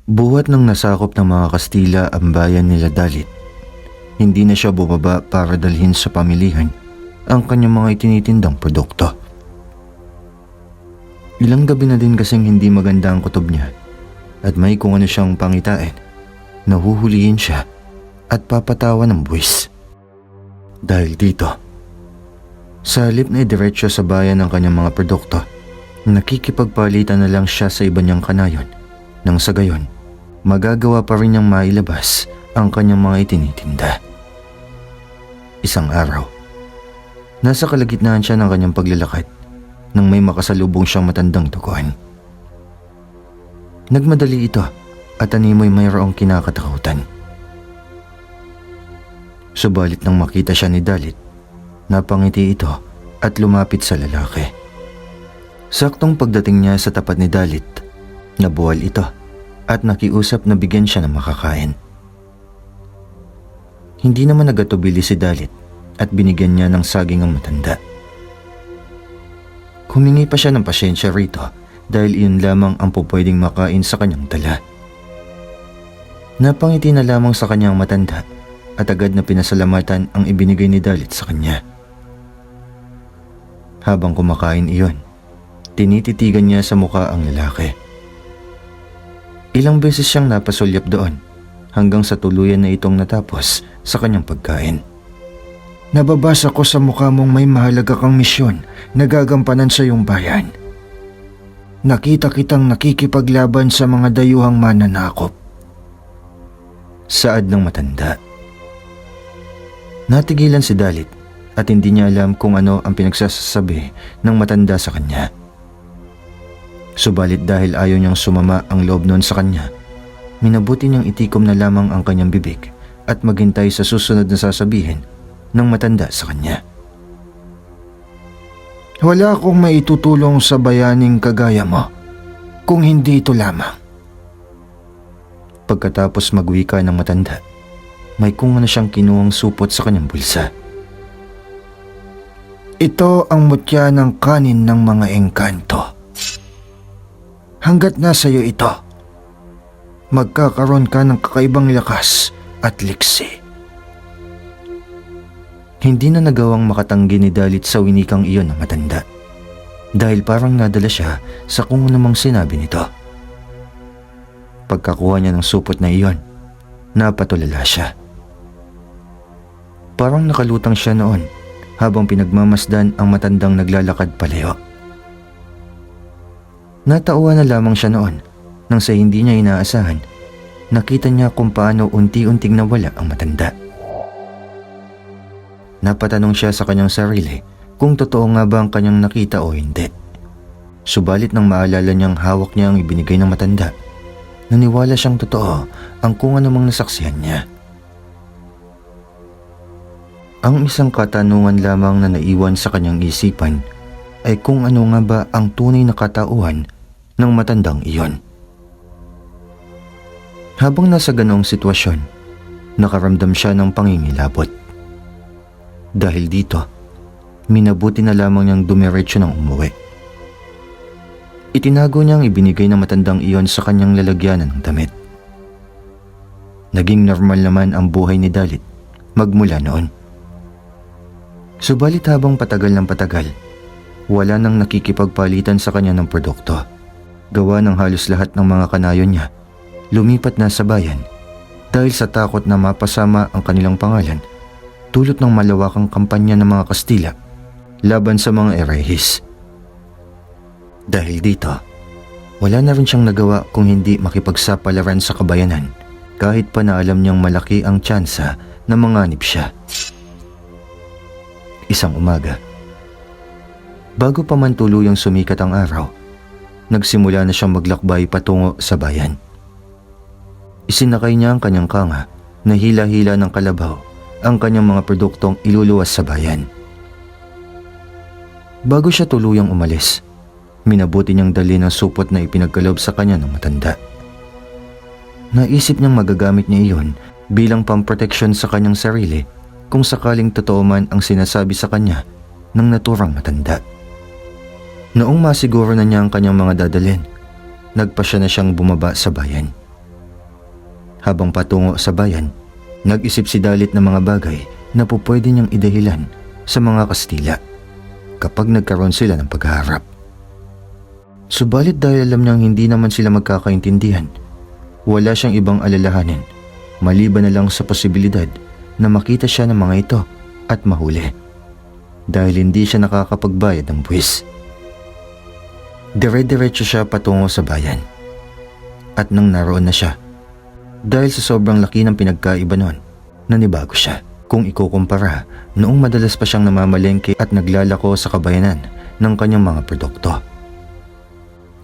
Buhat ng nasakop ng mga Kastila ang bayan nila Dalit, hindi na siya bumaba para dalhin sa pamilihan ang kanyang mga itinitindang produkto. Ilang gabi na din kasing hindi maganda ang kutob niya at may kung ano siyang pangitain, nahuhulihin siya at papatawan ng buwis. Dahil dito, sa halip na idiretso sa bayan ng kanyang mga produkto, nakikipagpalitan na lang siya sa iba niyang kanayon nang sa gayon, magagawa pa rin niyang mailabas ang kanyang mga itinitinda. Isang araw, nasa kalagitnaan siya ng kanyang paglalakad nang may makasalubong siyang matandang tugon. Nagmadali ito at animoy mayroong kinakatakutan. Subalit nang makita siya ni Dalit, napangiti ito at lumapit sa lalaki. Saktong pagdating niya sa tapat ni Dalit, nabuwal ito at nakiusap na bigyan siya ng makakain. Hindi naman nagatubili si Dalit at binigyan niya ng saging ang matanda. Humingi pa siya ng pasyensya rito dahil iyon lamang ang pupwedeng makain sa kanyang dala. Napangiti na lamang sa kanyang matanda at agad na pinasalamatan ang ibinigay ni Dalit sa kanya. Habang kumakain iyon, tinititigan niya sa muka ang lalaki. Ilang beses siyang napasulyap doon hanggang sa tuluyan na itong natapos sa kanyang pagkain. Nababasa ko sa mukha mong may mahalaga kang misyon na gagampanan sa iyong bayan. Nakita kitang nakikipaglaban sa mga dayuhang mananakop. Saad ng matanda. Natigilan si Dalit at hindi niya alam kung ano ang pinagsasabi ng matanda sa kanya. Subalit dahil ayaw niyang sumama ang loob noon sa kanya, minabuti niyang itikom na lamang ang kanyang bibig at maghintay sa susunod na sasabihin ng matanda sa kanya. Wala akong maitutulong sa bayaning kagaya mo kung hindi ito lamang. Pagkatapos magwika ng matanda, may kung ano siyang kinuhang supot sa kanyang bulsa. Ito ang mutya ng kanin ng mga engkanto. Hanggat nasa iyo ito, magkakaroon ka ng kakaibang lakas at liksi. Hindi na nagawang makatanggi ni Dalit sa winikang iyon ng matanda dahil parang nadala siya sa kung anumang sinabi nito. Pagkakuha niya ng supot na iyon, napatulala siya. Parang nakalutang siya noon habang pinagmamasdan ang matandang naglalakad palayo. Natauwa na lamang siya noon nang sa hindi niya inaasahan, nakita niya kung paano unti-unting nawala ang matanda. Napatanong siya sa kanyang sarili kung totoo nga ba ang kanyang nakita o hindi. Subalit nang maalala niyang hawak niya ang ibinigay ng matanda, naniwala siyang totoo ang kung anumang nasaksihan niya. Ang isang katanungan lamang na naiwan sa kanyang isipan ay kung ano nga ba ang tunay na katauhan ng matandang iyon. Habang nasa ganoong sitwasyon, nakaramdam siya ng pangingilabot. Dahil dito, minabuti na lamang niyang dumiretso ng umuwi. Itinago niyang ibinigay ng matandang iyon sa kanyang lalagyanan ng damit. Naging normal naman ang buhay ni Dalit magmula noon. Subalit habang patagal ng patagal, wala nang nakikipagpalitan sa kanya ng produkto. Gawa ng halos lahat ng mga kanayon niya, lumipat na sa bayan dahil sa takot na mapasama ang kanilang pangalan dulot ng malawakang kampanya ng mga Kastila laban sa mga Erehis. Dahil dito, wala na rin siyang nagawa kung hindi makipagsapalaran sa kabayanan kahit pa na alam niyang malaki ang tsansa na manganib siya. Isang umaga, bago pa man tuluyang sumikat ang araw, nagsimula na siyang maglakbay patungo sa bayan. Isinakay niya ang kanyang kanga na hila-hila ng kalabaw ang kanyang mga produktong iluluwas sa bayan. Bago siya tuluyang umalis, minabuti niyang dalhin ang supot na ipinagkaloob sa kanya ng matanda. Naisip niyang magagamit niya iyon bilang pamproteksyon sa kanyang sarili kung sakaling totoo man ang sinasabi sa kanya ng naturang matanda. Noong masiguro na niya ang kanyang mga dadalhin, nagpasya na siyang bumaba sa bayan. Habang patungo sa bayan, nag-isip si Dalit ng mga bagay na pupwede niyang idahilan sa mga Kastila kapag nagkaroon sila ng paghaharap. Subalit dahil alam niyang hindi naman sila magkakaintindihan, wala siyang ibang alalahanin maliban na lang sa posibilidad na makita siya ng mga ito at mahuli dahil hindi siya nakakapagbayad ng buwis. Dire-diretso siya patungo sa bayan at nang naroon na siya, dahil sa sobrang laki ng pinagkaiba noon, nanibago siya kung ikukumpara noong madalas pa siyang namamalengke at naglalako sa kabayanan ng kanyang mga produkto.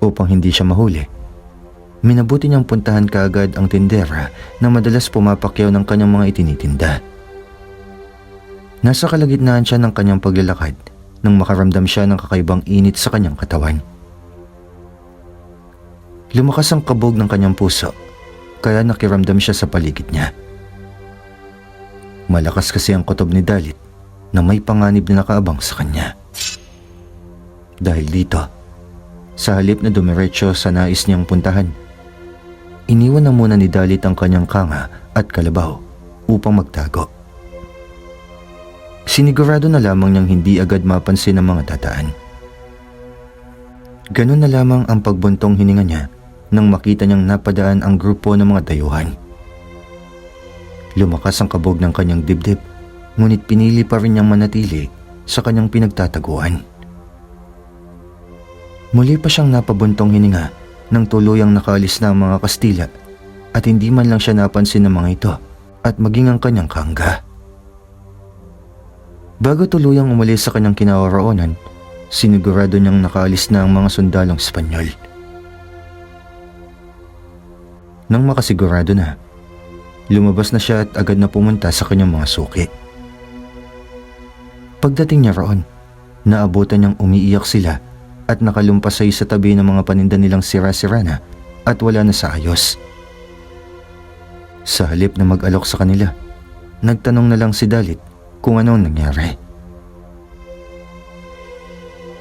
Upang hindi siya mahuli, minabuti niyang puntahan kaagad ang tindera na madalas pumapakyaw ng kanyang mga itinitinda. Nasa kalagitnaan siya ng kanyang paglalakad nang makaramdam siya ng kakaibang init sa kanyang katawan. Lumakas ang kabog ng kanyang puso, kaya nakiramdam siya sa paligid niya. Malakas kasi ang kutob ni Dalit na may panganib na nakaabang sa kanya. Dahil dito, sa halip na dumiretso sa nais niyang puntahan, iniwan na muna ni Dalit ang kanyang kanga at kalabaw upang magtago. Sinigurado na lamang niyang hindi agad mapansin ng mga tataan. Ganun na lamang ang pagbuntong hininga niya nang makita niyang napadaan ang grupo ng mga dayuhan. Lumakas ang kabog ng kanyang dibdib, ngunit pinili pa rin niyang manatili sa kanyang pinagtataguan. Muli pa siyang napabuntong hininga nang tuluyang nakaalis na ang mga Kastila at hindi man lang siya napansin ng mga ito at maging ang kanyang kangga. Bago tuluyang umalis sa kanyang kinawaroonan, sinigurado niyang nakaalis na ang mga sundalong Espanyol. Nang makasigurado na, lumabas na siya at agad na pumunta sa kanyang mga suki. Pagdating niya roon, naabutan niyang umiiyak sila at nakalumpasay sa tabi ng mga paninda nilang sira-sira na at wala na sa ayos. Sa halip na mag-alok sa kanila, nagtanong na lang si Dalit kung ano ang nangyari.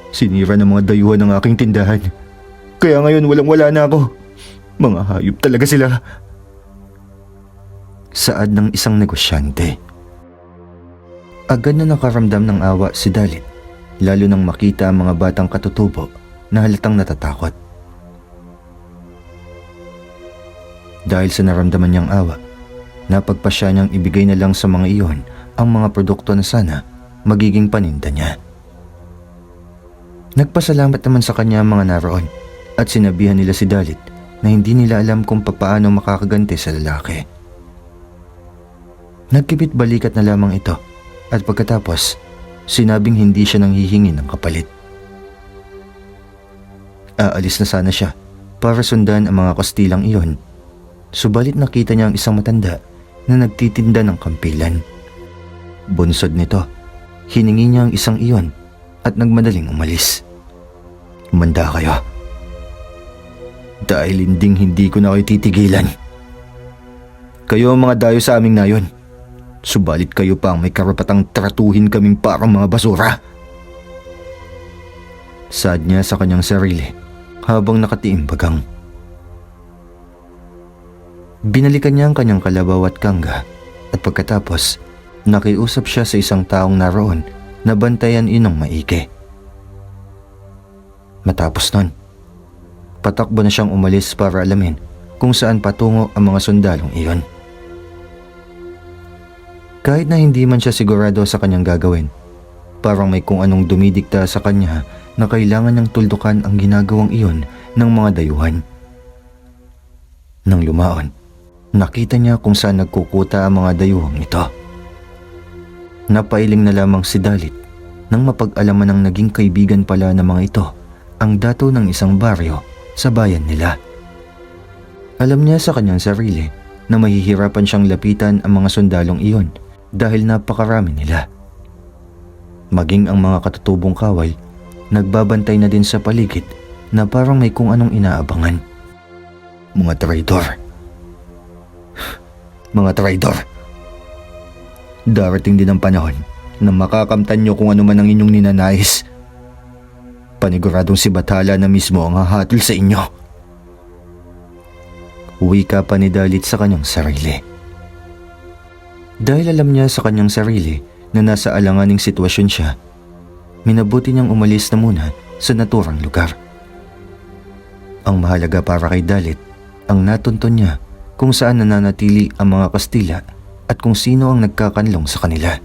Sinira ng mga dayuhan ng aking tindahan, kaya ngayon walang-wala na ako. Mga hayop talaga sila. Saad ng isang negosyante. Agad na nakaramdam ng awa si Dalit, lalo nang makita ang mga batang katutubo na halatang natatakot. Dahil sa naramdaman niyang awa, napagpasya niyang ibigay na lang sa mga iyon ang mga produkto na sana magiging paninda niya. Nagpasalamat naman sa kanya ang mga naroon at sinabihan nila si Dalit na hindi nila alam kung papaano makakaganti sa lalaki. Nagkipit balikat na lamang ito at pagkatapos, sinabing hindi siya nang hihingi ng kapalit. Aalis na sana siya para sundan ang mga Kastilang iyon, subalit nakita niya ang isang matanda na nagtitinda ng kampilan. Bunsod nito, hiningi niya ang isang iyon at nagmadaling umalis. Umanda kayo. Dahil hindi ko na kayo titigilan. Kayo ang mga dayo sa aming nayon. Subalit kayo pa ang may karapatang tratuhin kaming parang mga basura. Saad niya sa kanyang sarili habang nakatiimbagang. Binalikan niya ang kanyang kalabaw at kangga at pagkatapos nakiusap siya sa isang taong naroon na bantayan inong maigi. Matapos nun, patakbo na siyang umalis para alamin kung saan patungo ang mga sundalong iyon. Kahit na hindi man siya sigurado sa kanyang gagawin, parang may kung anong dumidikta sa kanya na kailangan niyang tuldukan ang ginagawang iyon ng mga dayuhan. Nang lumaon, nakita niya kung saan nagkukuta ang mga dayuhang ito. Napailing na lamang si Dalit nang mapag-alaman ng naging kaibigan pala ng mga ito ang dato ng isang baryo sa bayan nila. Alam niya sa kanyang sarili na mahihirapan siyang lapitan ang mga sundalong iyon dahil napakarami nila. Maging ang mga katutubong kawal, nagbabantay na din sa paligid na parang may kung anong inaabangan. Mga traidor. Mga traidor. Darating din ang panahon na makakamtan niyo kung ano man ang inyong ninanais. Paniguradong si Bathala na mismo ang hahatol sa inyo. wika pa ni Dalit sa kanyang sarili. Dahil alam niya sa kanyang sarili na nasa alanganing sitwasyon siya, minabuti niyang umalis na muna sa naturang lugar. Ang mahalaga para kay Dalit, ang natunton niya kung saan nananatili ang mga Kastila at kung sino ang nagkakanlong sa kanila.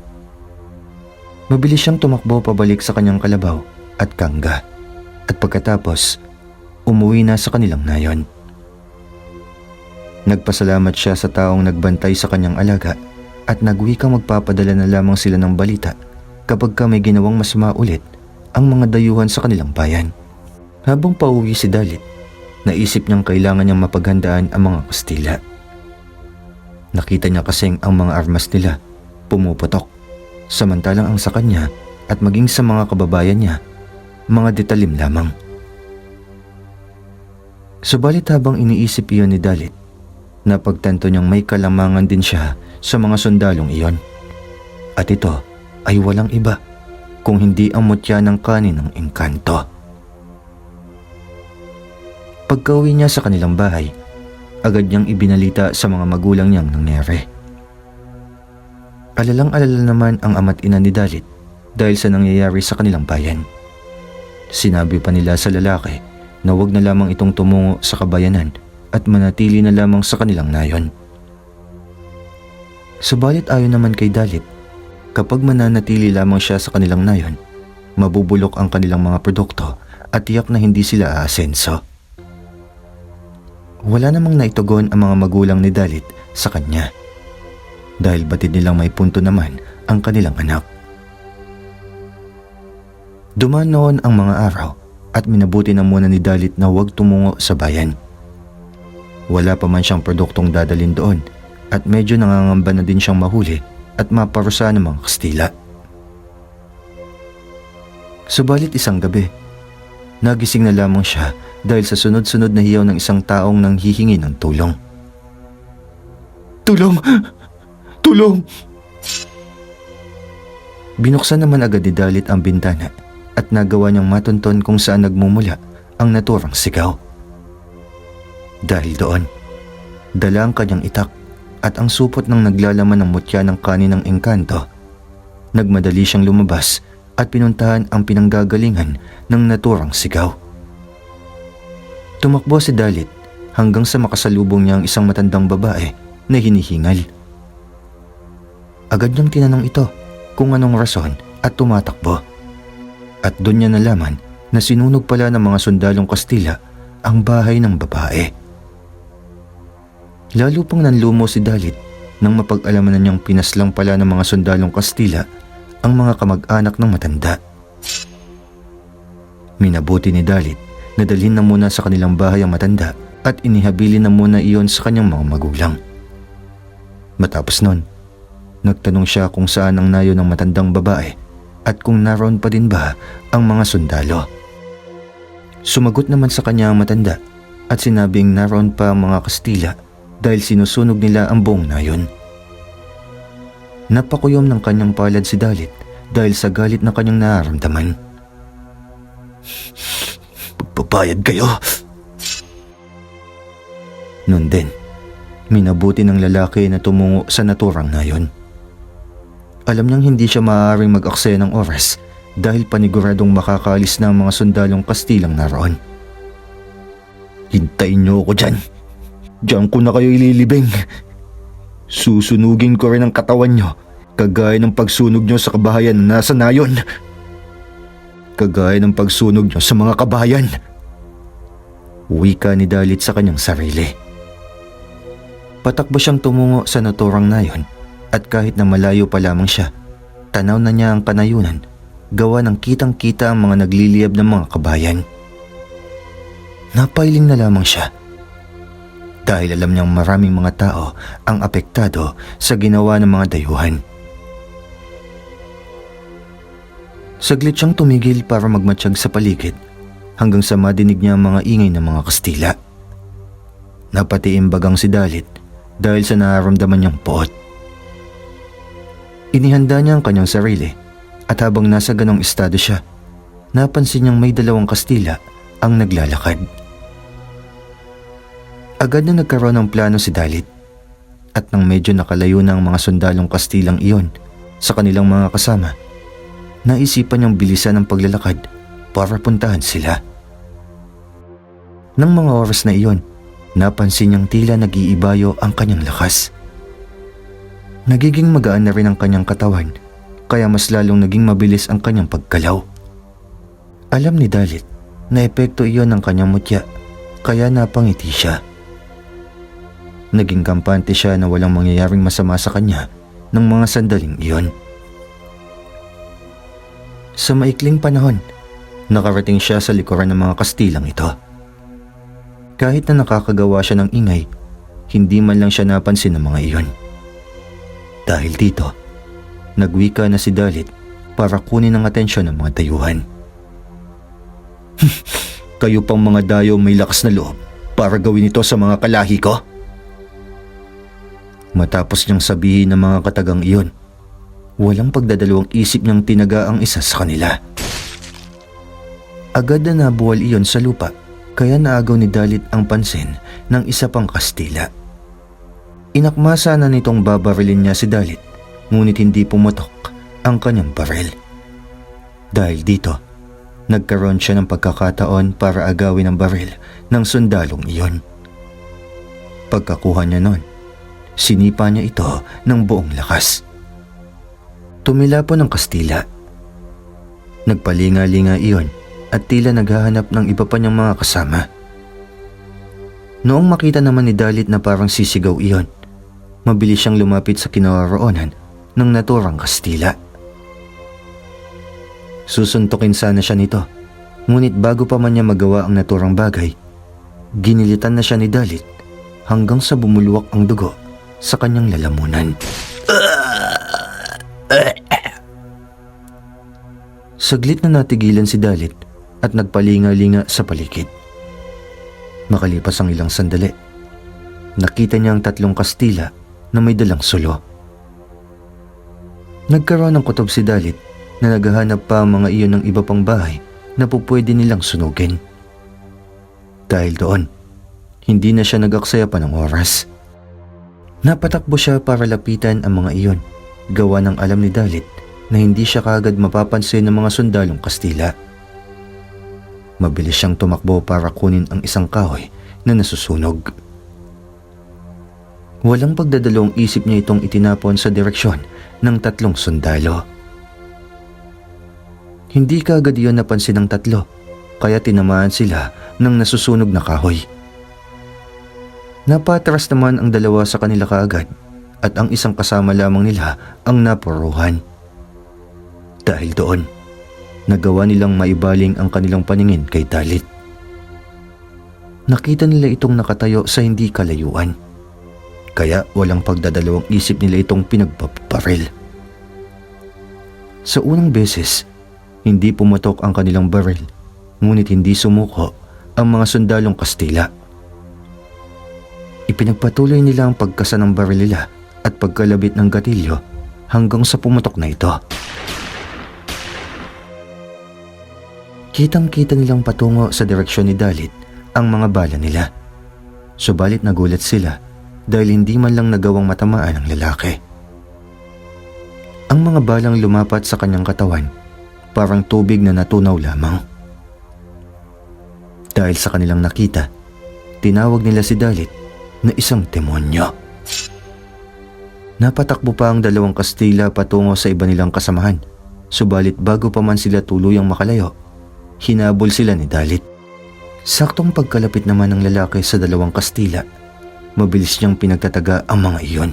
Mabilis siyang tumakbo pabalik sa kanyang kalabaw at kangga, at pagkatapos, umuwi na sa kanilang nayon. Nagpasalamat siya sa taong nagbantay sa kanyang alaga at nagwikang magpapadala na lamang sila ng balita kapag ka may ginawang masama ulit ang mga dayuhan sa kanilang bayan. Habang pauwi si Dalit, naisip niyang kailangan niyang mapaghandaan ang mga Kastila. Nakita niya kasing ang mga armas nila pumuputok, samantalang ang sa kanya at maging sa mga kababayan niya, mga detalim lamang. Subalit habang iniisip iyon ni Dalit, napagtanto niyang may kalamangan din siya sa mga sundalong iyon. At ito ay walang iba kung hindi ang mutya ng kanin ng engkanto. Pagka-uwi niya sa kanilang bahay, agad niyang ibinalita sa mga magulang niyang nangyari. Alalang-alala naman ang ama't ina ni Dalit dahil sa nangyayari sa kanilang bayan. Sinabi pa nila sa lalaki na huwag na lamang itong tumungo sa kabayanan at manatili na lamang sa kanilang nayon. Subalit ayon naman kay Dalit, kapag mananatili lamang siya sa kanilang nayon, mabubulok ang kanilang mga produkto at tiyak na hindi sila aasenso. Wala namang naitugon ang mga magulang ni Dalit sa kanya dahil batid nilang may punto naman ang kanilang anak. Dumaan noon ang mga araw at minabuti na muna ni Dalit na huwag tumungo sa bayan. Wala pa man siyang produktong dadalhin doon at medyo nangangamba na din siyang mahuli at maparusahan ng mga Kastila. Subalit isang gabi, nagising na lamang siya dahil sa sunod-sunod na hiyaw ng isang taong nanghihingi ng tulong. Tulong! Tulong! Binuksan naman agad ni Dalit ang bintana at nagawa niyang matunton kung saan nagmumula ang naturang sigaw. Dahil doon, dala ang kanyang itak at ang supot ng naglalaman ng mutya ng kanin ng engkanto. Nagmadali siyang lumabas at pinuntahan ang pinanggagalingan ng naturang sigaw. Tumakbo si Dalit hanggang sa makasalubong niya ang isang matandang babae na hinihingal. Agad niyang tinanong ito kung anong rason at tumatakbo. At doon niya nalaman na sinunog pala ng mga sundalong Kastila ang bahay ng babae. Lalo pang nanlumo si Dalit nang mapag-alaman na niyang pinaslang pala ng mga sundalong Kastila ang mga kamag-anak ng matanda. Minabuti ni Dalit na dalhin na muna sa kanilang bahay ang matanda at inihabilin na muna iyon sa kanyang mga magulang. Matapos nun, nagtanong siya kung saan ang nayo ng matandang babae at kung naroon pa din ba ang mga sundalo. Sumagot naman sa kanya ang matanda at sinabing naroon pa ang mga Kastila dahil sinusunog nila ang buong nayon. Napakuyom ng kanyang palad si Dalit dahil sa galit na kanyang nararamdaman. Pagpapayad kayo! Noon din, minabuti ng lalaki na tumungo sa naturang nayon. Alam niyang hindi siya maaaring mag-aksaya ng oras dahil paniguradong makakaalis na ang mga sundalong Kastilang naroon. Hintayin niyo ako dyan. Diyan ko na kayo ililibing. Susunugin ko rin ang katawan niyo kagaya ng pagsunog niyo sa kabahayan na nasa nayon. Kagaya ng pagsunog niyo sa mga kabahayan. Wika ni Dalit sa kanyang sarili. Patakbo siyang tumungo sa naturang nayon at kahit na malayo pa lamang siya, tanaw na niya ang kanayunan gawa ng kitang-kita ang mga nagliliyab ng mga kabayan. Napailing na lamang siya dahil alam niyang maraming mga tao ang apektado sa ginawa ng mga dayuhan. Saglit siyang tumigil para magmatsyag sa paligid hanggang sa madinig niya ang mga ingay ng mga Kastila. Napatiimbagang si Dalit dahil sa nararamdaman niyang poot. Inihanda niya ang kanyang sarili at habang nasa ganong estado siya, napansin niyang may dalawang Kastila ang naglalakad. Agad na nagkaroon ng plano si Dalit. At nang medyo nakalayo na ang mga sundalong Kastilang iyon sa kanilang mga kasama, naisipan niyang bilisan ang paglalakad para puntahan sila. Nang mga oras na iyon, napansin niyang tila nag-iibayo ang kanyang lakas. Nagiging magaan na rin ang kanyang katawan, kaya mas lalong naging mabilis ang kanyang pagkalaw. Alam ni Dalit na epekto iyon ng kanyang mutya, kaya napangiti siya. Naging kampante siya na walang mangyayaring masama sa kanya ng mga sandaling iyon. Sa maikling panahon, nakarating siya sa likuran ng mga Kastilang ito. Kahit na nakakagawa siya ng ingay, hindi man lang siya napansin ng mga iyon. Dahil dito, nagwika na si Dalit para kunin ang atensyon ng mga dayuhan. Kayo pang mga dayo may lakas na loob para gawin ito sa mga kalahi ko? Matapos niyang sabihin ng mga katagang iyon, walang pagdadalawang isip niyang tinaga ang isa sa kanila. Agad na nabuwal iyon sa lupa, kaya naagaw ni Dalit ang pansin ng isa pang Kastila. Inakma sana nitong babarilin niya si Dalit, ngunit hindi pumatok ang kanyang baril. Dahil dito, nagkaroon siya ng pagkakataon para agawin ang baril ng sundalong iyon. Pagkakuha niya nun, sinipa niya ito ng buong lakas. Tumilapon ang Kastila. Nagpalinga-linga iyon at tila naghahanap ng iba pa niyang mga kasama. Noong makita naman ni Dalit na parang sisigaw iyon, mabilis siyang lumapit sa kinaroroonan ng naturang Kastila. Susuntukin sana siya nito, ngunit bago pa man niya magawa ang naturang bagay, ginilitan na siya ni Dalit hanggang sa bumulwak ang dugo sa kanyang lalamunan. Saglit na natigilan si Dalit at nagpalinga-linga sa paligid. Makalipas ang ilang sandali, nakita niya ang tatlong Kastila na may dalang sulo. Nagkaroon ng kutob si Dalit na naghahanap pa ang mga iyon ng iba pang bahay na pupwede nilang sunugin. Dahil doon, hindi na siya nag-aksaya pa ng oras. Napatakbo siya para lapitan ang mga iyon, gawa ng alam ni Dalit na hindi siya kaagad mapapansin ng mga sundalong Kastila. Mabilis siyang tumakbo para kunin ang isang kahoy na nasusunog. Walang pagdadalawang isip niya itong itinapon sa direksyon ng tatlong sundalo. Hindi kaagad iyon napansin ng tatlo, kaya tinamaan sila ng nasusunog na kahoy. Napatras naman ang dalawa sa kanila kaagad at ang isang kasama lamang nila ang napuruhan. Dahil doon, nagawa nilang maibaling ang kanilang paningin kay Dalit. Nakita nila itong nakatayo sa hindi kalayuan, kaya walang pagdadalawang isip nila itong pinagpaparil. Sa unang beses, hindi pumatok ang kanilang baril, ngunit hindi sumuko ang mga sundalong Kastila. Ipinagpatuloy nila ang pagkasa ng baril nila at pagkalabit ng gatilyo hanggang sa pumatok na ito. Kitang-kita nilang patungo sa direksyon ni Dalit ang mga bala nila. Subalit nagulat sila dahil hindi man lang nagawang matamaan ang lalaki. Ang mga balang lumapat sa kanyang katawan, parang tubig na natunaw lamang. Dahil sa kanilang nakita, tinawag nila si Dalit na isang demonyo. Napatakbo pa ang dalawang Kastila patungo sa iba nilang kasamahan, subalit bago pa man sila tuluyang makalayo, hinabol sila ni Dalit. Saktong pagkalapit naman ng lalaki sa dalawang Kastila, mabilis niyang pinagtataga ang mga iyon.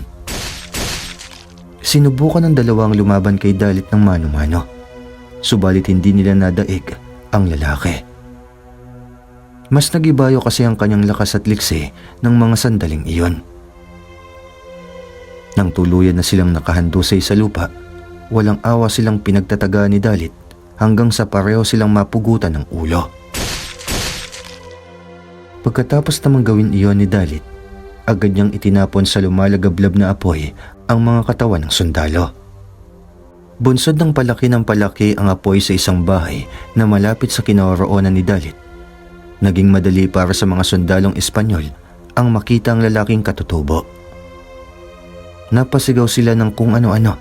Sinubukan ng dalawang lumaban kay Dalit ng mano-mano, subalit hindi nila nadaig ang lalaki. Mas nagibayo kasi ang kanyang lakas at liksi ng mga sandaling iyon. Nang tuluyan na silang nakahandusay sa lupa, walang awa silang pinagtataga ni Dalit hanggang sa pareho silang mapugutan ng ulo. Pagkatapos namang gawin iyon ni Dalit, agad niyang itinapon sa lumalagablab na apoy ang mga katawan ng sundalo. Bunsod ng palaki ang apoy sa isang bahay na malapit sa kinaroroonan ni Dalit. Naging madali para sa mga sundalong Espanyol ang makita ang lalaking katutubo. Napasigaw sila ng kung ano-ano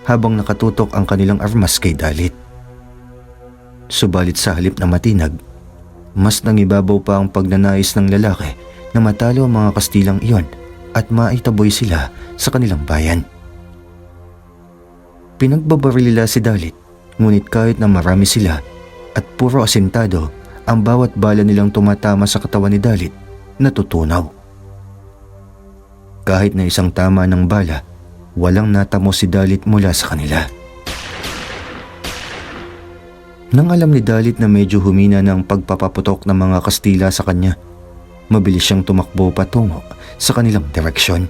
habang nakatutok ang kanilang armas kay Dalit. Subalit sa halip na matinag, mas nangibabaw pa ang pagnanais ng lalaki na matalo ang mga Kastilang iyon at maitaboy sila sa kanilang bayan. Pinagbabaril nila si Dalit, ngunit kahit na marami sila at puro asintado, ang bawat bala nilang tumatama sa katawan ni Dalit natutunaw. Kahit na isang tama ng bala, walang natamo si Dalit mula sa kanila. Nang alam ni Dalit na medyo humina ng pagpapaputok ng mga Kastila sa kanya, mabilis siyang tumakbo patungo sa kanilang direksyon.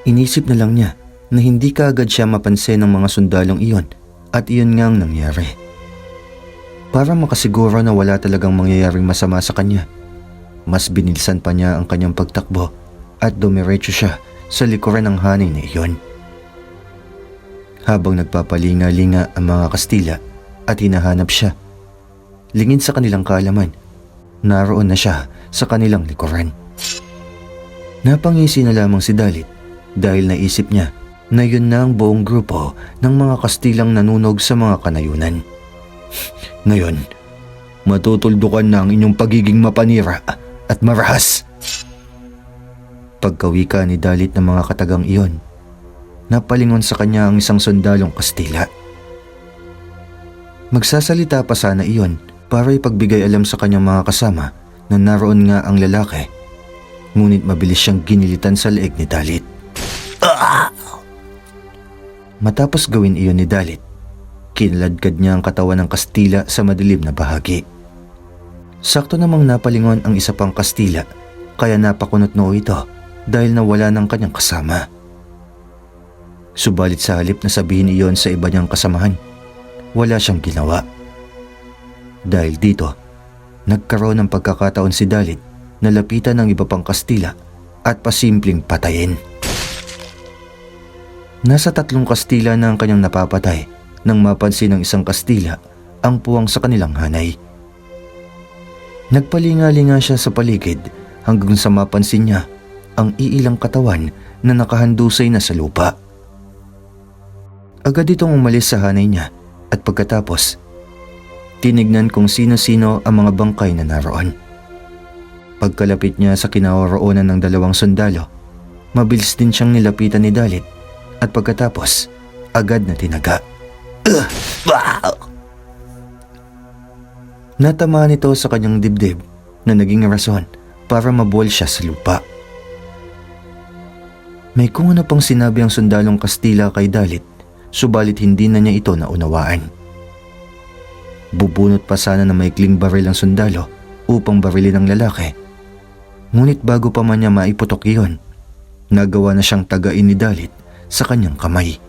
Inisip na lang niya na hindi kaagad siya mapansin ng mga sundalong iyon at iyon nga ang nangyari. Para makasiguro na wala talagang mangyayaring masama sa kanya, mas binilisan pa niya ang kanyang pagtakbo at dumiretso siya sa likuran ng hanay na iyon. Habang nagpapalinga-linga ang mga Kastila at hinahanap siya, lingid sa kanilang kaalaman, naroon na siya sa kanilang likuran. Napangisi na lamang si Dalit dahil naisip niya na yun na ang buong grupo ng mga Kastilang nanunog sa mga kanayunan. Ngayon, matutuldukan na ang inyong pagiging mapanira at marahas. Pagkawika ni Dalit ng mga katagang iyon, napalingon sa kanya ang isang sundalong Kastila. Magsasalita pa sana iyon para ipagbigay alam sa kanyang mga kasama na naroon nga ang lalaki, ngunit mabilis siyang ginilitan sa leeg ni Dalit. Matapos gawin iyon ni Dalit, kinaladkad niya ang katawan ng Kastila sa madilim na bahagi. Sakto namang napalingon ang isa pang Kastila, kaya napakunot noo ito dahil nawala ng kanyang kasama. Subalit sa halip na sabihin iyon sa iba niyang kasamahan, wala siyang ginawa. Dahil dito, nagkaroon ng pagkakataon si Dalit na lapitan ng iba pang Kastila at pasimpleng patayin. Nasa 3 Kastila na ang kanyang napapatay nang mapansin ng isang Kastila ang puwang sa kanilang hanay. Nagpalinga-linga siya sa paligid hanggang sa mapansin niya ang iilang katawan na nakahandusay na sa lupa. Agad itong umalis sa hanay niya at pagkatapos, tinignan kung sino-sino ang mga bangkay na naroon. Pagkalapit niya sa kinaroroonan ng 2 sundalo, mabilis din siyang nilapitan ni Dalit at pagkatapos, agad na tinaga. Natamaan ito sa kanyang dibdib na naging rason para mabuwal siya sa lupa. May kung ano pang sinabi ang sundalong Kastila kay Dalit, subalit hindi na niya ito naunawaan. Bubunot pa sana ng maikling baril ang sundalo upang barilin ang lalaki. Ngunit bago pa man niya maiputok iyon, nagawa na siyang tagain ni Dalit sa kanyang kamay.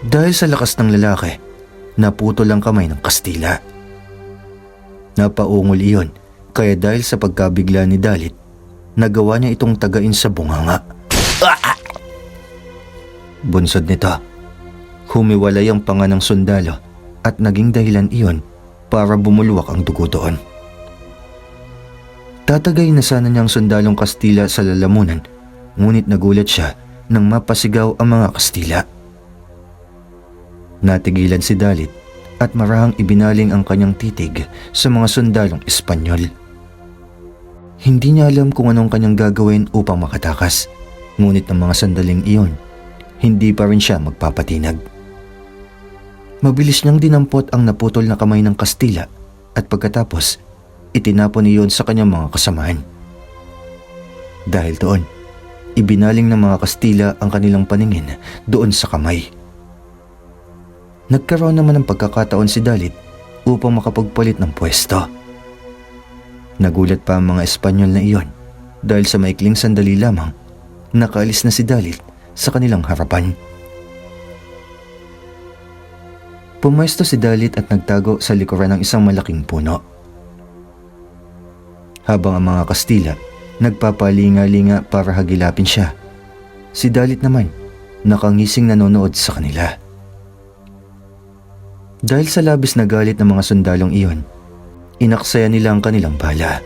Dahil sa lakas ng lalaki, naputol ang kamay ng Kastila. Napaungol iyon, kaya dahil sa pagkabigla ni Dalit, nagawa niya itong tagain sa bunganga. Bunsod nito, humiwalay ang panga ng sundalo at naging dahilan iyon para bumulwak ang dugo doon. Tatagay na sana niya ang sundalong Kastila sa lalamunan, ngunit nagulat siya nang mapasigaw ang mga Kastila. Natigilan si Dalit at marahang ibinaling ang kanyang titig sa mga sundalong Espanyol. Hindi niya alam kung anong kanyang gagawin upang makatakas, ngunit ng mga sandaling iyon, hindi pa rin siya magpapatinag. Mabilis niyang dinampot ang naputol na kamay ng Kastila at pagkatapos, itinapon iyon sa kanyang mga kasamahan. Dahil doon, ibinaling ng mga Kastila ang kanilang paningin doon sa kamay. Nagkaroon naman ng pagkakataon si Dalit upang makapagpalit ng pwesto. Nagulat pa ang mga Espanyol na iyon dahil sa maikling sandali lamang, nakaalis na si Dalit sa kanilang harapan. Pumwesto si Dalit at nagtago sa likuran ng isang malaking puno. Habang ang mga Kastila nagpapalinga-linga para hagilapin siya, si Dalit naman nakangising nanonood sa kanila. Dahil sa labis na galit ng mga sundalong iyon, Inaksaya nila ang kanilang bala.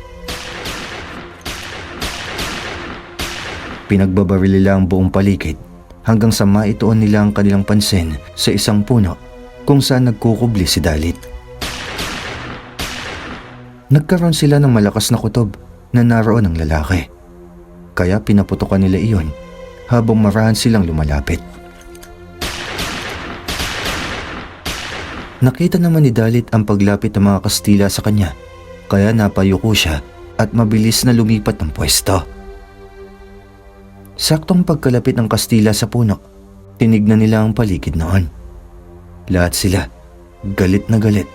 Pinagbabaril nila ang buong paligid hanggang sa maituon nila ang kanilang pansin sa isang puno kung saan nagkukubli si Dalit. Nagkaroon sila ng malakas na kutob na naroon ang lalaki. Kaya pinaputokan nila iyon habang marahan silang lumalapit. Nakita naman ni Dalit ang paglapit ng mga Kastila sa kanya, kaya napayuko siya at mabilis na lumipat ng pwesto. Saktong pagkalapit ng Kastila sa puno, tinignan nila ang paligid noon. Lahat sila galit na galit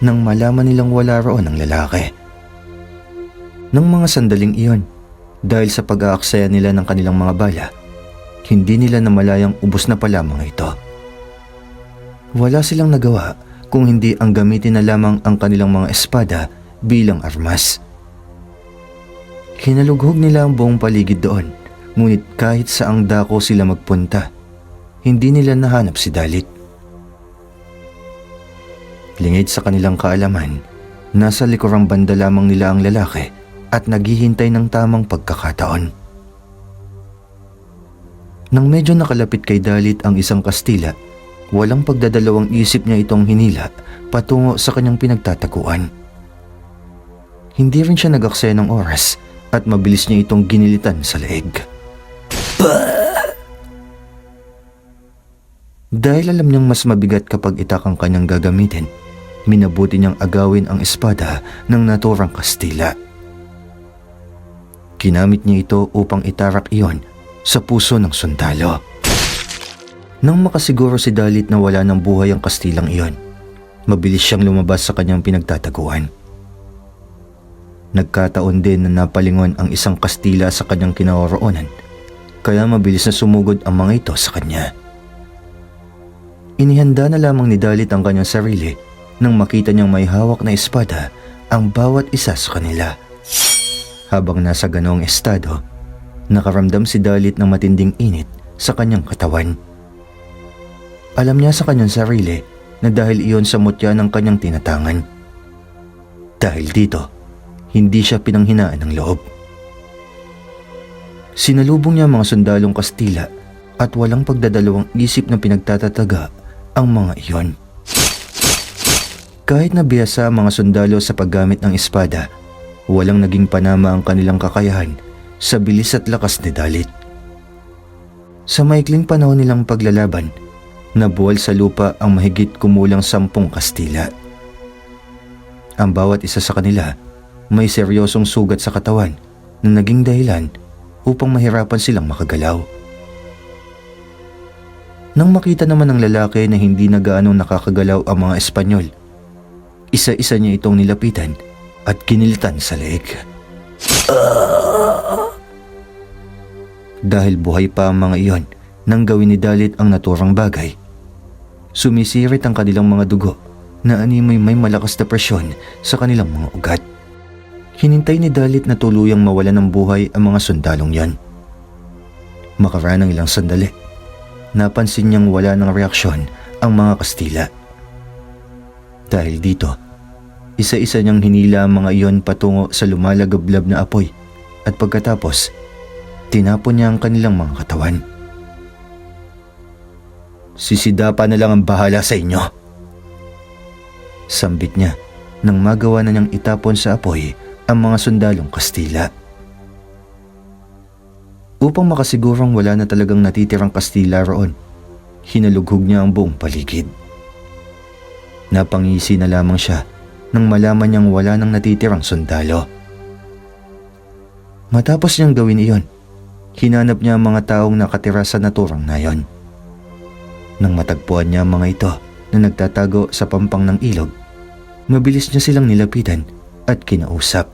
nang malaman nilang wala roon ang lalaki. Nang mga sandaling iyon, dahil sa pag-aaksaya nila ng kanilang mga bala, hindi nila namalayang ubos na pala mga ito. Wala silang nagawa kung hindi ang gamitin na lamang ang kanilang mga espada bilang armas. Hinalughog nila ang buong paligid doon, ngunit kahit saang dako sila magpunta, hindi nila nahanap si Dalit. Lingid sa kanilang kaalaman, nasa likurang banda lamang nila ang lalaki at naghihintay ng tamang pagkakataon. Nang medyo nakalapit kay Dalit ang isang Kastila, walang pagdadalawang isip niya itong hinila patungo sa kanyang pinagtataguan. Hindi rin siya nag-aksaya ng oras at mabilis niya itong ginilitan sa leeg. Dahil alam niyang mas mabigat kapag itak ang kanyang gagamitin, minabuti niyang agawin ang espada ng naturang Kastila. Kinamit niya ito upang itarak iyon sa puso ng sundalo. Nang makasiguro si Dalit na wala ng buhay ang Kastilang iyon, mabilis siyang lumabas sa kanyang pinagtataguan. Nagkataon din na napalingon ang isang Kastila sa kanyang kinaroroonan, kaya mabilis na sumugod ang mga ito sa kanya. Inihanda na lamang ni Dalit ang kanyang sarili nang makita niyang may hawak na espada ang bawat isa sa kanila. Habang nasa ganoong estado, nakaramdam si Dalit ng matinding init sa kanyang katawan. Alam niya sa kanyang sarili na dahil iyon sa mutya ng kanyang tinatangan. Dahil dito, hindi siya pinanghinaan ng loob. Sinalubong niya ang mga sundalong Kastila at walang pagdadalawang isip na pinagtatataga ang mga iyon. Kahit na bihasa ang mga sundalo sa paggamit ng espada, walang naging panama ang kanilang kakayahan sa bilis at lakas ni Dalit. Sa maikling panahon nilang paglalaban, nabuwal sa lupa ang mahigit kumulang 10 Kastila. Ang bawat isa sa kanila may seryosong sugat sa katawan na naging dahilan upang mahirapan silang makagalaw. Nang makita naman ng lalaki na hindi na gaanong nakakagalaw ang mga Espanyol, isa-isa niya itong nilapitan at kinilitan sa leeg. Dahil buhay pa ang mga iyon nang gawin ni Dalit ang naturang bagay, sumisirit ang kanilang mga dugo na animoy may malakas na presyon sa kanilang mga ugat. Hinintay ni Dalit na tuluyang mawala ng buhay ang mga sundalong yan. Makaraan ng ilang sandali, napansin niyang wala ng reaksyon ang mga Kastila. Dahil dito, isa-isa niyang hinila ang mga iyon patungo sa lumalagablab na apoy at pagkatapos, tinapon niya ang kanilang mga katawan. "Sisidapa na lang ang bahala sa inyo," sambit niya nang magawa na niyang itapon sa apoy ang mga sundalong Kastila. Upang makasigurong wala na talagang natitirang Kastila roon, hinalughog niya ang buong paligid. Napangisi na lamang siya nang malaman niyang wala nang natitirang sundalo. Matapos niyang gawin iyon, hinanap niya ang mga taong nakatira sa naturang nayon. Nang matagpuan niya ang mga ito na nagtatago sa pampang ng ilog, mabilis niya silang nilapitan at kinausap.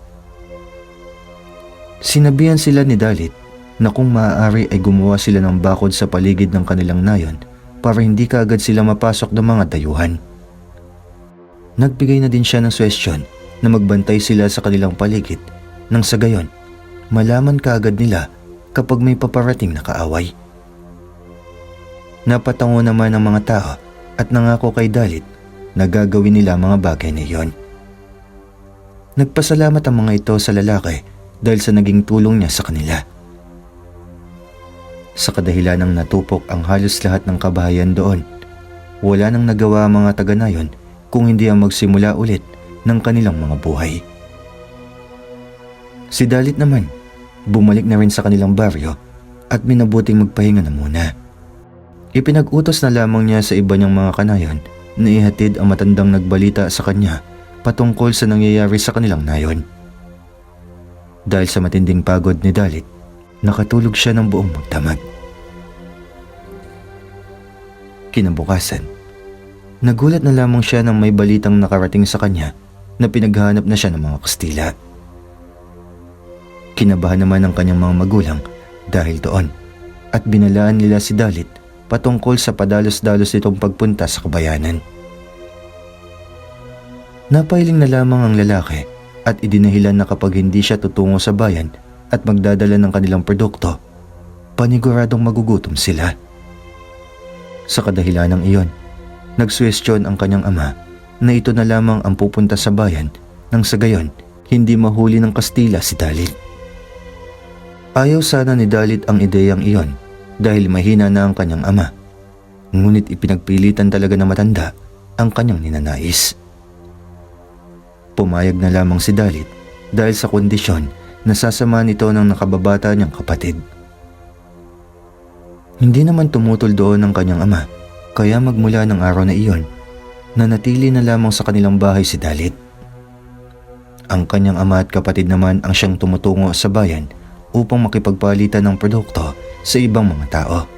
Sinabihan sila ni Dalit na kung maaari ay gumawa sila ng bakod sa paligid ng kanilang nayon para hindi kaagad sila mapasok ng mga dayuhan. Nagbigay na din siya ng suwestyon na magbantay sila sa kanilang paligid nang sa gayon malaman kaagad nila kapag may paparating na kaaway. Napatango naman ang mga tao at nangako kay Dalit na gagawin nila mga bagay na iyon. Nagpasalamat ang mga ito sa lalaki dahil sa naging tulong niya sa kanila. Sa kadahilanang natupok ang halos lahat ng kabahayan doon, wala nang nagawa ang mga taga-nayon kung hindi ang magsimula ulit ng kanilang mga buhay. Si Dalit naman, bumalik na rin sa kanilang baryo at minabuting magpahinga na muna. Ipinag-utos na lamang niya sa iba niyang mga kanayon na ihatid ang matandang nagbalita sa kanya patungkol sa nangyayari sa kanilang nayon. Dahil sa matinding pagod ni Dalit, nakatulog siya ng buong magdamag. Kinabukasan, nagulat na lamang siya nang may balitang nakarating sa kanya na pinaghahanap na siya ng mga Kastila. Kinabahan naman ang kanyang mga magulang dahil doon at binalaan nila si Dalit patungkol sa padalos-dalos nitong pagpunta sa kabayanan. Napailing na lamang ang lalaki at idinahilan na kapag hindi siya tutungo sa bayan at magdadala ng kanilang produkto, paniguradong magugutom sila. Sa kadahilanang iyon, nagsuwestyon ang kanyang ama na ito na lamang ang pupunta sa bayan nang sa gayon hindi mahuli ng Kastila si Dalit. Ayaw sana ni Dalit ang ideyang iyon dahil mahina na ang kanyang ama, ngunit ipinagpilitan talaga na matanda ang kanyang ninanais. Pumayag na lamang si Dalit dahil sa kondisyon na sasama nito ng nakababata niyang kapatid. Hindi naman tumutol doon ang kanyang ama, kaya magmula ng araw na iyon, nanatili na lamang sa kanilang bahay si Dalit. Ang kanyang ama at kapatid naman ang siyang tumutungo sa bayan upang makipagpalitan ng produkto sa ibang mga tao.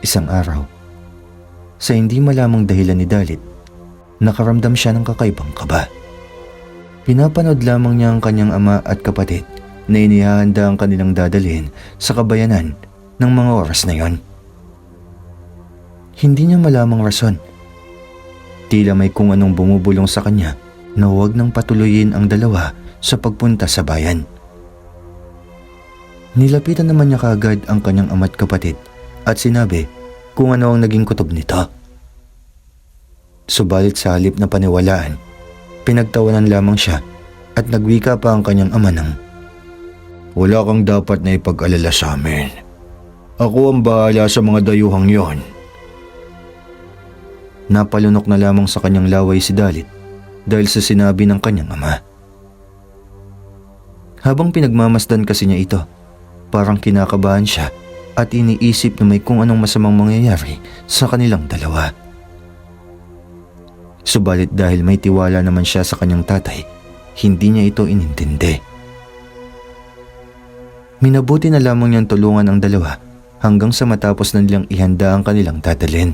Isang araw, sa hindi malamang dahilan ni Dalit, nakaramdam siya ng kakaibang kaba. Pinapanood lamang niya ang kanyang ama at kapatid na inihahanda ang kanilang dadalhin sa kabayanan ng mga oras na yon. Hindi niya malamang rason. Tila may kung anong bumubulong sa kanya na huwag nang patuloyin ang dalawa sa pagpunta sa bayan. Nilapitan naman niya kaagad ang kanyang ama't kapatid at sinabi kung ano ang naging kutob nito. Subalit sa halip na paniwalaan, pinagtawanan lamang siya at nagwika pa ang kanyang ama ng, "Wala kang dapat na ipag-alala sa amin. Ako ang bahala sa mga dayuhang yon." Napalunok na lamang sa kanyang laway si Dalit dahil sa sinabi ng kanyang ama. Habang pinagmamasdan kasi niya ito, parang kinakabahan siya at iniisip na may kung anong masamang mangyayari sa kanilang dalawa. Subalit dahil may tiwala naman siya sa kanyang tatay, hindi niya ito inintindi. Minabuti na lamang niyang tulungan ang dalawa hanggang sa matapos na nilang ihanda ang kanilang dadalhin.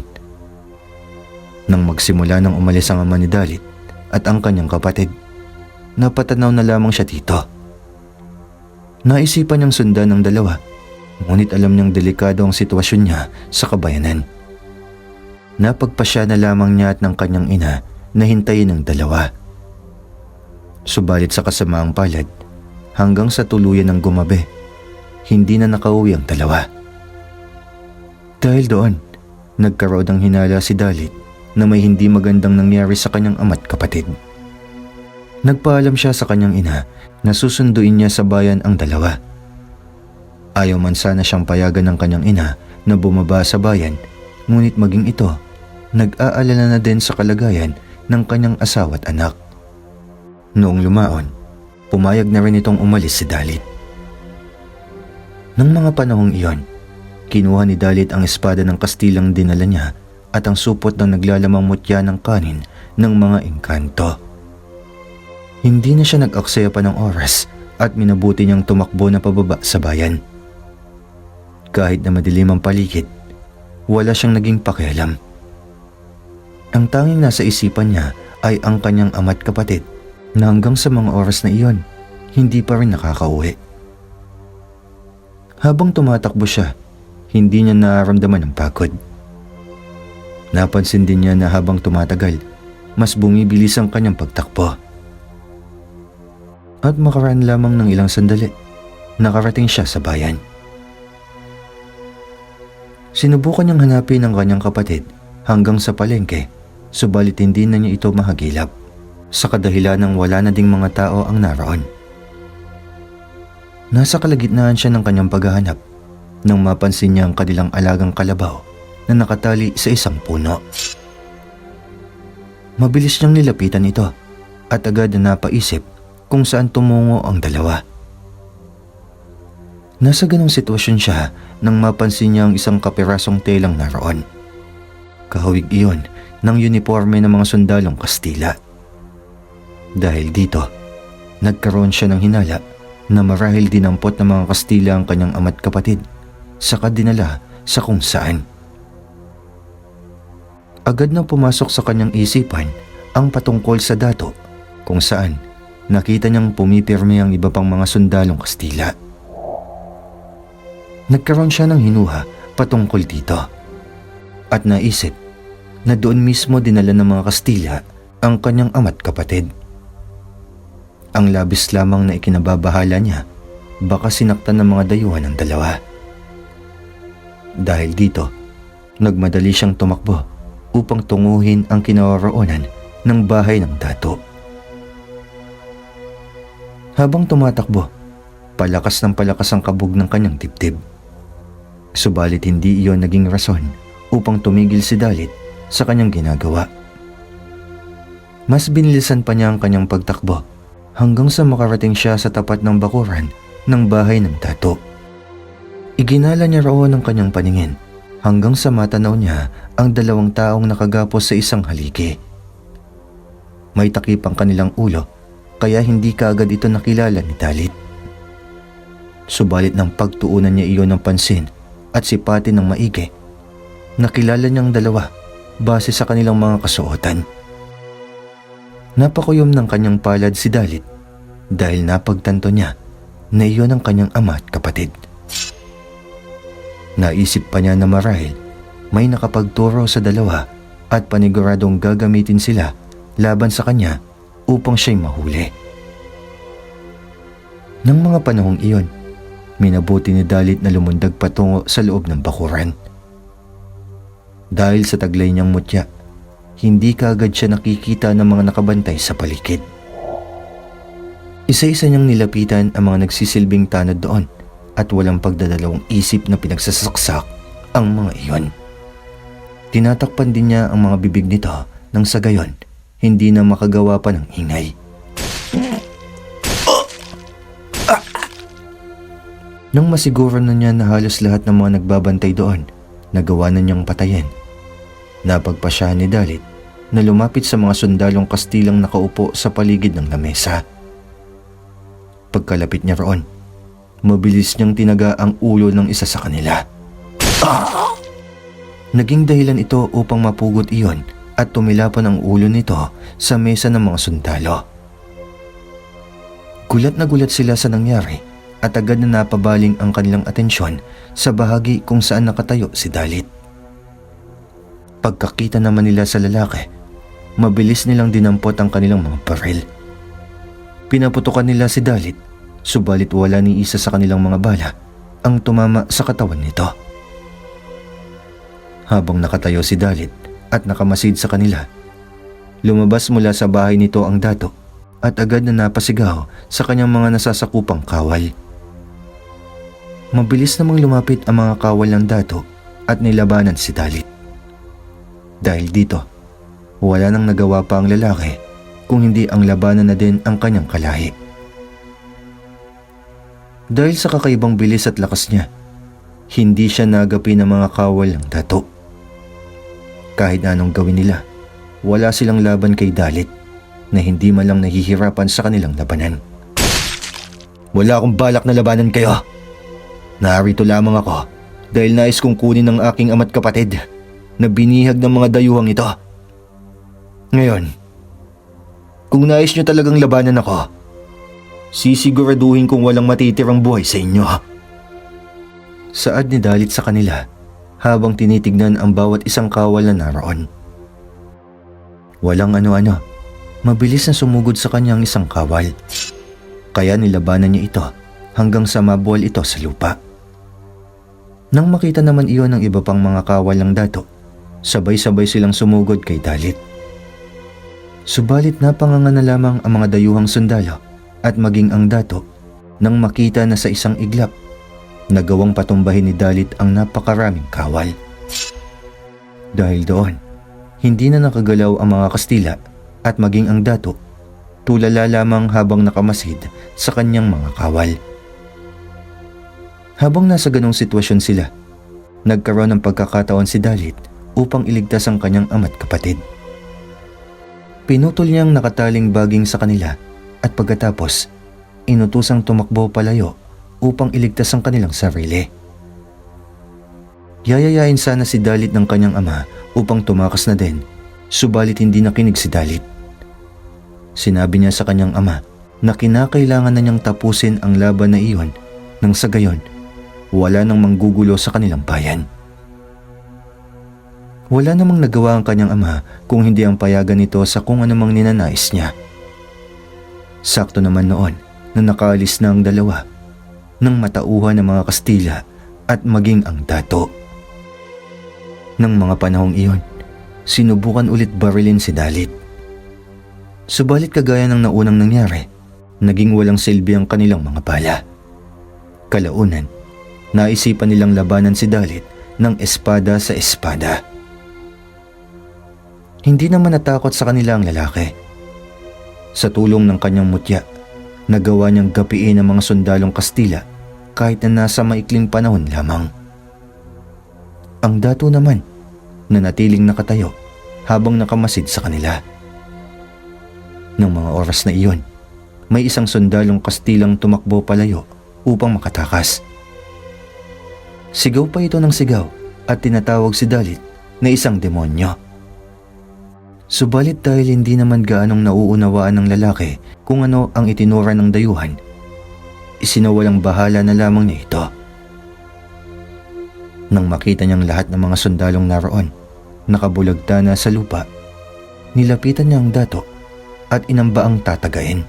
Nang magsimula nang umalis ang ama ni Dalit at ang kanyang kapatid, napatanaw na lamang siya dito. Naisipan niyang sundan ang dalawa, ngunit alam niyang delikado ang sitwasyon niya sa kabayanan. Napagpasya na lamang niya at ng kanyang ina na hintayin ang dalawa. Subalit sa kasamaang palad, hanggang sa tuluyan ng gumabi, hindi na nakauwi ang dalawa. Dahil doon, nagkaroon ng hinala si Dalit na may hindi magandang nangyari sa kanyang ama't kapatid. Nagpaalam siya sa kanyang ina na susunduin niya sa bayan ang dalawa. Ayaw man sana siyang payagan ng kanyang ina na bumaba sa bayan, ngunit maging ito, nag-aalala na din sa kalagayan ng kanyang asawa at anak. Noong lumaon, pumayag na rin itong umalis si Dalit. Nang mga panahong iyon, kinuha ni Dalit ang espada ng Kastilang dinala niya at ang supot ng naglalamang mutya ng kanin ng mga engkanto. Hindi na siya nag-aksaya pa ng oras at minabuti niyang tumakbo na pababa sa bayan. Kahit na madilim ang paligid, wala siyang naging pakialam. Ang tanging nasa isipan niya ay ang kanyang ama't kapatid na hanggang sa mga oras na iyon, hindi pa rin nakakauwi. Habang tumatakbo siya, hindi niya nararamdaman ang pagod. Napansin din niya na habang tumatagal, mas bumibilis ang kanyang pagtakbo. At makaraan lamang ng ilang sandali, nakarating siya sa bayan. Sinubukan niyang hanapin ang kanyang kapatid hanggang sa palengke, subalit hindi na niya ito mahagilap. sa kadahilan ng wala na ding mga tao ang naroon. Nasa kalagitnaan siya ng kanyang paghahanap nang mapansin niya ang kanilang alagang kalabaw na nakatali sa isang puno. Mabilis niyang nilapitan ito at agad na napaisip kung saan tumungo ang dalawa. Nasa ganong sitwasyon siya nang mapansin niya ang isang kapirasong telang naroon. Kahawig iyon ng uniforme ng mga sundalong Kastila. Dahil dito, nagkaroon siya ng hinala na marahil dinampot ng mga Kastila ang kanyang ama't kapatid saka dinala sa kung saan. Agad nang pumasok sa kanyang isipan ang patungkol sa dato kung saan nakita niyang pumipirme ang iba pang mga sundalong Kastila. Nagkaroon siya ng hinuha patungkol dito at naisip na doon mismo dinala ng mga Kastila ang kanyang ama't kapatid. Ang labis lamang na ikinababahala niya, baka sinaktan ng mga dayuhan ng dalawa. Dahil dito, nagmadali siyang tumakbo upang tunguhin ang kinaroroonan ng bahay ng dato. Habang tumatakbo, palakas ng palakas ang kabog ng kanyang dibdib. Subalit hindi iyon naging rason upang tumigil si Dalit sa kanyang ginagawa. Mas binilisan pa niya ang kanyang pagtakbo hanggang sa makarating siya sa tapat ng bakuran ng bahay ng dato. Iginala niya roon ang kanyang paningin hanggang sa matanaw niya ang dalawang taong nakagapos sa isang haligi. May takip ang kanilang ulo kaya hindi kaagad ito nakilala ni Dalit. Subalit nang pagtuunan niya iyon ng pansin at sipatin ng maigi, nakilala niyang dalawa base sa kanilang mga kasuotan. Napakuyom ng kanyang palad si Dalit dahil napagtanto niya na iyon ang kanyang ama at kapatid. Naisip pa niya na marahil may nakapagturo sa dalawa at paniguradong gagamitin sila laban sa kanya upang siya'y mahuli. Nang mga panahong iyon, minabuti ni Dalit na lumundag patungo sa loob ng bakuran. Dahil sa taglay niyang mutya, hindi kaagad siya nakikita ng mga nakabantay sa paligid. Isa-isa niyang nilapitan ang mga nagsisilbing tanod doon at walang pagdadalawang isip na pinagsasaksak ang mga iyon. Tinatakpan din niya ang mga bibig nito nang sa gayon hindi na makagawa pa ng ingay. Nang masiguro na niya na halos lahat ng mga nagbabantay doon, nagawa na niyang patayin. Napagpasyahan ni Dalit na lumapit sa mga sundalong Kastilang nakaupo sa paligid ng lamesa. Pagkalapit niya roon, mabilis niyang tinaga ang ulo ng isa sa kanila. Naging dahilan ito upang mapugot iyon at tumilapan ang ulo nito sa mesa ng mga sundalo. Gulat na gulat sila sa nangyari at agad na napabaling ang kanilang atensyon sa bahagi kung saan nakatayo si Dalit. Pagkakita naman nila sa lalaki, mabilis nilang dinampot ang kanilang mga baril. Pinaputukan nila si Dalit, subalit wala ni isa sa kanilang mga bala ang tumama sa katawan nito. Habang nakatayo si Dalit at nakamasid sa kanila, lumabas mula sa bahay nito ang dato at agad na napasigaw sa kanyang mga nasasakupang kawal. Mabilis namang lumapit ang mga kawal ng dato at nilabanan si Dalit. Dahil dito, wala nang nagawa pa ang lalaki kung hindi ang labanan na din ang kanyang kalahi. Dahil sa kakaibang bilis at lakas niya, hindi siya nagapi ng mga kawal ng dato. Kahit anong gawin nila, wala silang laban kay Dalit na hindi man lang nahihirapan sa kanilang labanan. Wala akong balak na labanan kayo. Narito lamang ako dahil nais kong kunin ang aking ama't kapatid na binihag ng mga dayuhang ito. Ngayon, kung nais nyo talagang labanan ako, sisiguraduhin kong walang matitirang buhay sa inyo. Saad ni Dalit sa kanila habang tinitignan ang bawat isang kawal na naroon. Walang ano-ano, mabilis na sumugod sa kanyang isang kawal. Kaya nilabanan niya ito hanggang sa mabuwal ito sa lupa. Nang makita naman iyon ng iba pang mga kawal ng dato, sabay-sabay silang sumugod kay Dalit. Subalit napanganga na lamang ang mga dayuhang sundalo at maging ang dato nang makita na sa isang iglap nagawang patumbahin ni Dalit ang napakaraming kawal. Dahil doon, hindi na nakagalaw ang mga Kastila at maging ang dato tulala lamang habang nakamasid sa kanyang mga kawal. Habang nasa ganong sitwasyon sila, nagkaroon ng pagkakataon si Dalit upang iligtas ang kanyang ama't kapatid. Pinutol niyang nakataling baging sa kanila at pagkatapos, inutusang tumakbo palayo upang iligtas ang kanilang sarili. Yayayain sana si Dalit ng kanyang ama upang tumakas na din, subalit hindi nakinig si Dalit. Sinabi niya sa kanyang ama na kinakailangan na niyang tapusin ang laban na iyon nang sa gayon, wala nang manggugulo sa kanilang bayan. Wala namang nagawa ang kanyang ama kung hindi ang payagan nito sa kung anumang ninanais niya. Sakto naman noon na nakaalis na ang dalawa nang matauhan ng mga Kastila at maging ang dato. Nang mga panahong iyon, sinubukan ulit barilin si Dalit. Subalit kagaya ng naunang nangyari, naging walang silbi ang kanilang mga bala. Kalaunan, naisipan nilang labanan si Dalit ng espada sa espada. Hindi naman natakot sa kanila ang lalaki. Sa tulong ng kanyang mutya, nagawa niyang gapiin ang mga sundalong Kastila kahit na nasa maikling panahon lamang. Ang dato naman, nanatiling nakatayo habang nakamasid sa kanila. Nang mga oras na iyon, may isang sundalong Kastilang tumakbo palayo upang makatakas. Sigaw pa ito ng sigaw at tinatawag si Dalit na isang demonyo. Subalit dahil hindi naman gaanong nauunawaan ng lalaki kung ano ang itinura ng dayuhan, isinawalang bahala na lamang niya ito. Nang makita niyang lahat ng mga sundalong naroon nakabulagta na sa lupa, nilapitan niya ang dato at inamba ang tatagain.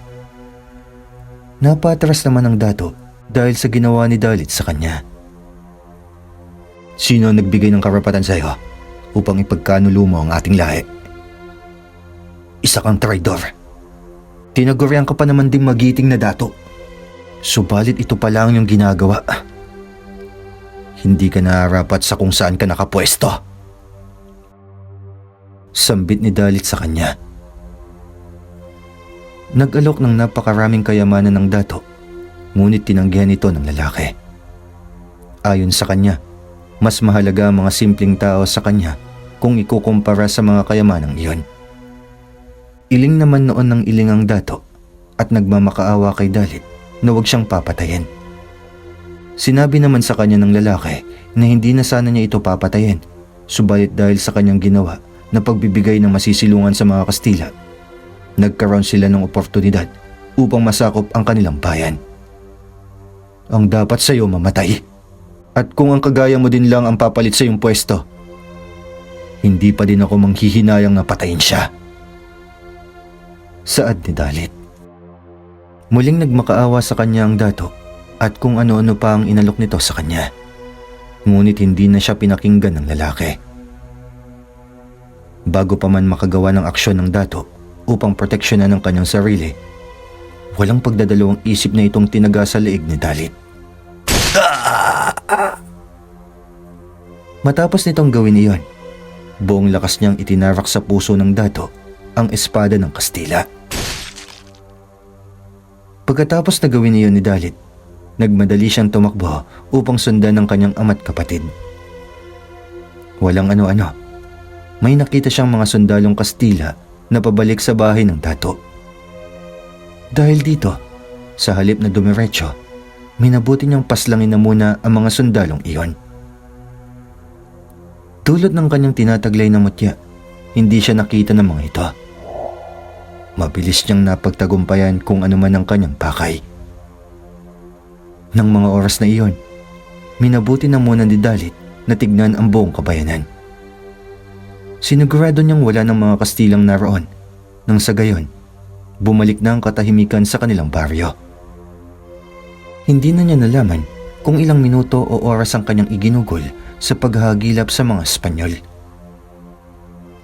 Napatras naman ang dato dahil sa ginawa ni Dalit sa kanya. Sino ang nagbigay ng karapatan sa iyo upang ipagkanulo mo ang ating lahi? Isa kang traidor. Tinagurian ka pa naman ding magiting na dato. Subalit ito pa lang yung ginagawa. Hindi ka nararapat sa kung saan ka nakapwesto. Sambit ni Dalit sa kanya. Nag-alok ng napakaraming kayamanan ng dato, ngunit tinanggihan ito ng lalaki. Ayon sa kanya, mas mahalaga ang mga simpleng tao sa kanya kung ikukumpara sa mga kayamanang iyon. Iling naman noon ng iling ang dato at nagmamakaawa kay Dalit na huwag siyang papatayin. Sinabi naman sa kanya ng lalaki na hindi na sana niya ito papatayin, subalit dahil sa kanyang ginawa na pagbibigay ng masisilungan sa mga Kastila, nagkaroon sila ng oportunidad upang masakop ang kanilang bayan. Ang dapat sa iyo mamatay, at kung ang kagaya mo din lang ang papalit sa iyong pwesto, hindi pa din ako manghihinayang na patayin siya. Saad ni Dalit. Muling nagmakaawa sa kanya ang dato at kung ano-ano pa ang inalok nito sa kanya. Ngunit hindi na siya pinakinggan ng lalaki. Bago pa man makagawa ng aksyon ng dato upang proteksyonan ang kanyang sarili, walang pagdadalawang isip na itong tinaga sa leeg ni Dalit. Matapos nitong gawin iyon, buong lakas niyang itinarak sa puso ng dato ang espada ng Kastila. Pagkatapos na gawin iyon ni Dalit, nagmadali siyang tumakbo upang sundan ng kanyang ama't kapatid. Walang ano-ano, may nakita siyang mga sundalong Kastila na pabalik sa bahay ng dato. Dahil dito, sa halip na dumiretso, minabuti niyang paslangin na muna ang mga sundalong iyon. Tulad ng kanyang tinataglay na mutya, hindi siya nakita ng mga ito. Mabilis niyang napagtagumpayan kung ano man ang kanyang pakay. Nang mga oras na iyon, minabuti na muna ni Dalit na tignan ang buong kabayanan. Sinigurado niyang wala ng mga Kastilang naroon, nang sa gayon, bumalik na ang katahimikan sa kanilang baryo. Hindi na niya nalaman kung ilang minuto o oras ang kanyang iginugol sa paghahagilap sa mga Espanyol.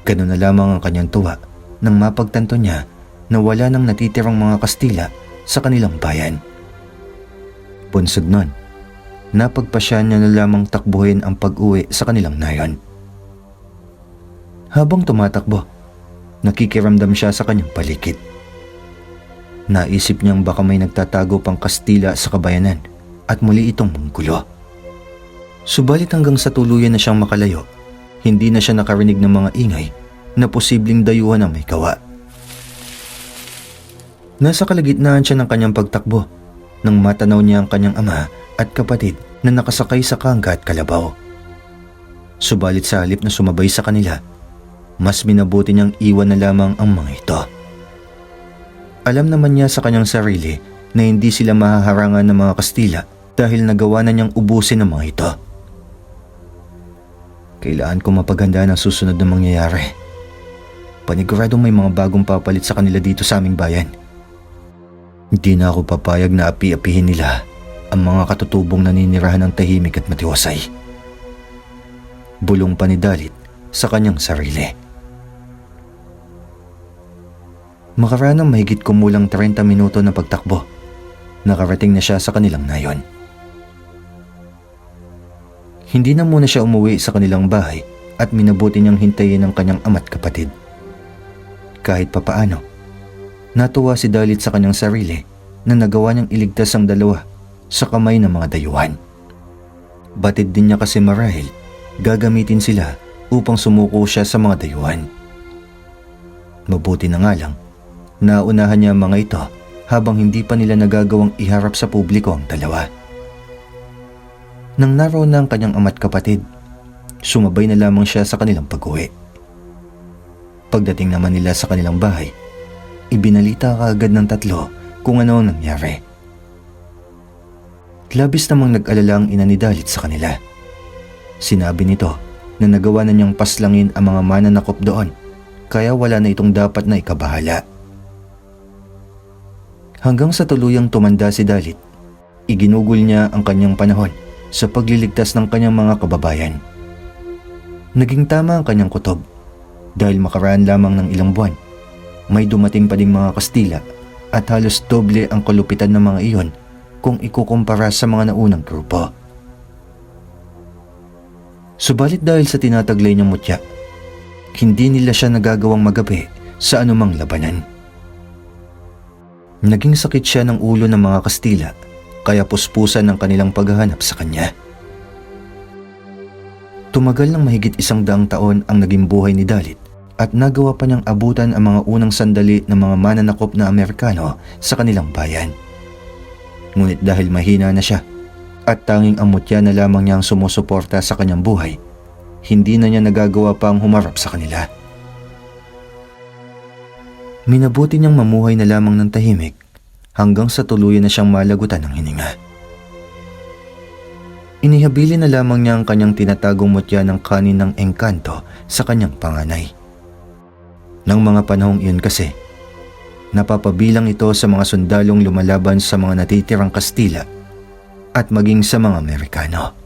Ganun na lamang ang kanyang tuwa nang mapagtanto niya na wala nang natitirang mga Kastila sa kanilang bayan. Bunsod nun, napagpasya niya na lamang takbuhin ang pag-uwi sa kanilang nayon. Habang tumatakbo, nakikiramdam siya sa kanyang paligid. Naisip niyang baka may nagtatago pang Kastila sa kabayanan at muli itong manggulo. Subalit hanggang sa tuluyan na siyang makalayo, hindi na siya nakarinig ng mga ingay na posibleng dayuhan ng may gawa. Nasa kalagitnaan siya ng kanyang pagtakbo nang matanaw niya ang kanyang ama at kapatid na nakasakay sa kangga at kalabaw. Subalit sa halip na sumabay sa kanila, mas minabuti niyang iwan na lamang ang mga ito. Alam naman niya sa kanyang sarili na hindi sila mahaharangan ng mga Kastila dahil nagawa na niyang ubusin ang mga ito. Kailangan ko mapaghandaan ang susunod na mangyayari. Paniguradong may mga bagong papalit sa kanila dito sa aming bayan. Hindi na ako papayag na api-apihin nila ang mga katutubong naninirahan ng tahimik at matiwasay. Bulong pa ni Dalit sa kanyang sarili. Makaraan ng mahigit kumulang 30 minuto na pagtakbo, nakarating na siya sa kanilang nayon. Hindi na muna siya umuwi sa kanilang bahay at minabuti niyang hintayin ang kanyang ama't kapatid. Kahit papaano, natuwa si Dalit sa kanyang sarili na nagawa niyang iligtas ang dalawa sa kamay ng mga dayuhan. Batid din niya kasi marahil gagamitin sila upang sumuko siya sa mga dayuhan. Mabuti na nga lang, naunahan niya ang mga ito habang hindi pa nila nagagawang iharap sa publiko ang dalawa. Nang naroon na ang kanyang ama't kapatid, sumabay na lamang siya sa kanilang pag-uwi. Pagdating naman nila sa kanilang bahay, ibinalita kaagad ng tatlo kung ano ang nangyari. Labis namang nag-alala ang ina ni Dalit sa kanila. Sinabi nito na nagawa na niyang paslangin ang mga mananakop doon, kaya wala na itong dapat na ikabahala. Hanggang sa tuluyang tumanda si Dalit, iginugol niya ang kanyang panahon sa pagliligtas ng kanyang mga kababayan. Naging tama ang kanyang kutob dahil makaraan lamang ng ilang buwan, may dumating pa ding mga Kastila at halos doble ang kalupitan ng mga iyon kung ikukumpara sa mga naunang grupo. Subalit dahil sa tinataglay niyang mutya, hindi nila siya nagagawang magabi sa anumang labanan. Naging sakit siya ng ulo ng mga Kastila kaya puspusan ang kanilang paghahanap sa kanya. Tumagal ng mahigit 100 taon ang naging buhay ni Dalit at nagawa pa niyang abutan ang mga unang sandali ng mga mananakop na Amerikano sa kanilang bayan. Ngunit dahil mahina na siya at tanging ang mutya na lamang niya ang sumusuporta sa kanyang buhay, hindi na niya nagagawa pang humarap sa kanila. Minabuti niyang mamuhay na lamang ng tahimik hanggang sa tuluyan na siyang malagutan ng hininga. Inihabili na lamang niya ang kanyang tinatagong mutya ng kanin ng engkanto sa kanyang panganay. Nang mga panahong iyon kasi, napapabilang ito sa mga sundalong lumalaban sa mga natitirang Kastila at maging sa mga Amerikano.